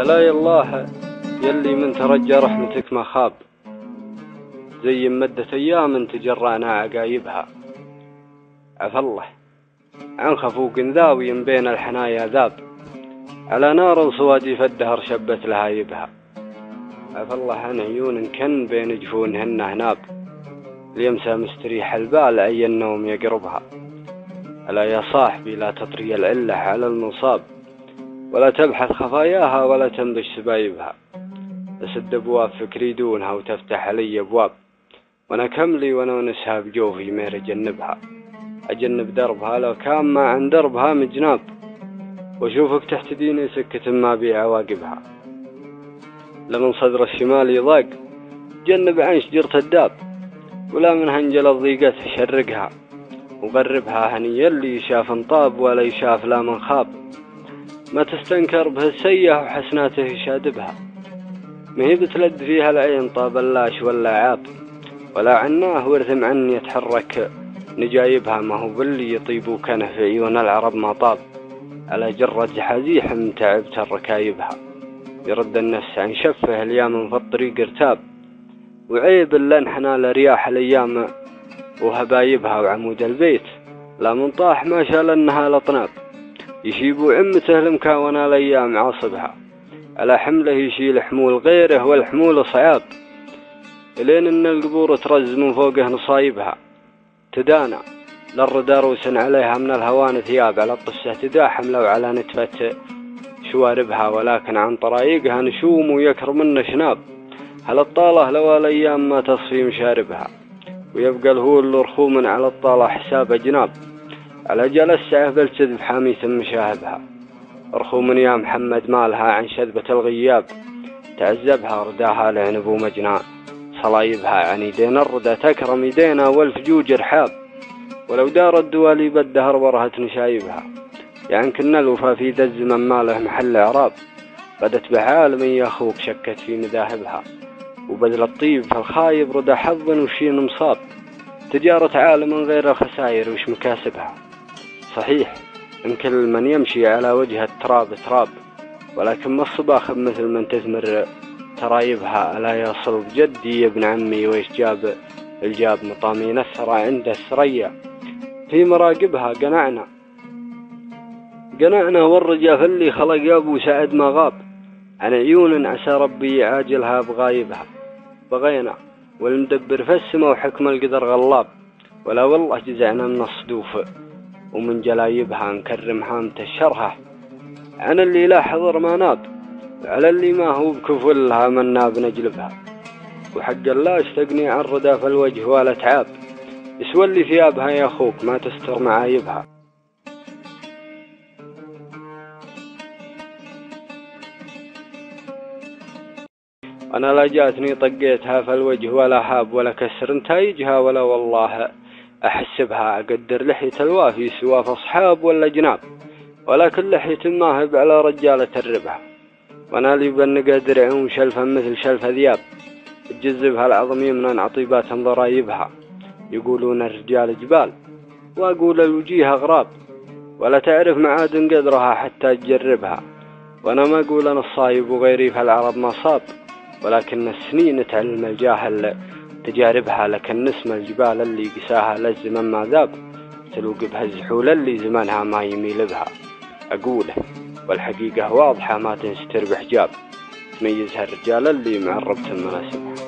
ألا يالله يلي من ترجى رحمتك ما خاب، زي مدة أيام تجرعنا عقايبها. عفى الله عن خفوق ذاوي بين الحنايا ذاب، على نار صوادي فالدهر شبت لهايبها. عفى الله عن عيون كن بين جفونهن هناب، ليمسى مستريح البال أي النوم يقربها. ألا يا صاحبي لا تطري العلة على المصاب، ولا تبحث خفاياها ولا تنبش سبايبها. تسد أبواب فكري دونها وتفتح علي أبواب، وانا كملي وانا ونسها بجوفي مير أجنبها. أجنب دربها لو كان ما عن دربها مجناب، واشوفك تحتديني سكة ما بي عواقبها. لمن صدر الشمال يضاق جنب عن شجرة الداب، ولا من هنجل الضيقة شرقها. وقربها هني اللي يشاف انطاب ولا يشاف لا من خاب، ما تستنكر به السيح وحسناته يشادبها. ما هي بتلد فيها العين طاب اللاش ولا عاب، ولا عناه ورثم عن يتحرك نجايبها. ما هو باللي يطيبوا كنه في عيون العرب ما طاب، على جرة حزيح متعبت الركايبها. يرد النفس عن شفه اليام في الطريق ارتاب، وعيب اللي انحنى لرياح الايام وهبايبها. وعمود البيت لا من طاح ما شال انها لطناب، يشيبوا عمته المكاونة الايام عاصبها. على حمله يشيل حمول غيره والحمول صعاب، الين ان القبور ترز من فوقه نصايبها. تدانى للردى روس عليها من الهوان ثياب، على الطسة تداحم لو على نتفة شواربها. ولكن عن طرايقها نشوم ويكرم من شناب، هل الطالة لو الايام ما تصفي مشاربها. ويبقى الهول رخوم على الطالة حساب جناب، على جلس بلسد بحامية مشاهبها. رخوم يا محمد مالها عن شذبة الغياب، تعذبها رداها لعنب ومجنان. صلايبها عن يدين الردى تكرم يدينا والفجوج رحاب، ولو دار الدوالي بالدهر ورهت نشايبها. يعني كنا الوفا في ذا الزمن ماله محل اعراب، بدت بعالم يا اخوك شكت في مذاهبها. وبذل الطيب فالخايب ردى حظ وشين مصاب، تجارة عالم غير الخسائر وش مكاسبها. صحيح ان كل من يمشي على وجه التراب تراب، ولكن ما الصباخ مثل من تثمر ترايبها. ألا يصل بجدي يا ابن عمي ويش جاب الجاب، مطامين الثرى عند الثريا في مراقبها. قنعنا والرجا فاللي خلق ابو سعد ما غاب، عن عيون عسى ربي يعاجلها بغايبها. بغينا والمدبر في السما وحكم القدر غلاب، ولا والله جزعنا من الصدوف ومن جلايبها. نكرم حامة الشرحة عن اللي لا حضر ما ناب، على اللي ما هو بكفلها من ناب نجلبها. وحق الله استغني عن رداف الوجه ولا تعاب، يسوى اللي ثيابها يا اخوك ما تستر معايبها. انا لا جاتني طقيتها في الوجه ولا حاب، ولا كسر نتايجها ولا والله احسبها. اقدر لحية الوافي سوا في اصحاب ولا جناب، ولكن لحية ماهب على رجالة الربح. وانا لي بنقى درع وشلفا مثل شلف ذياب، تجذبها العظم يمنا عطيبات ضرايبها. يقولون الرجال جبال واقول الوجيه اغراب، ولا تعرف معادن قدرها حتى تجربها. وانا ما اقول انا الصايب وغيري في العرب ما صاب، ولكن السنين تعلم الجاهل تجاربها. لكن نسم الجبال اللي قساها للزمن ما ذاب، تلوق بها الزحول اللي زمنها ما يميل بها. أقوله والحقيقة واضحة ما تنستر بحجاب، تميزها الرجال اللي معربة المناسبة.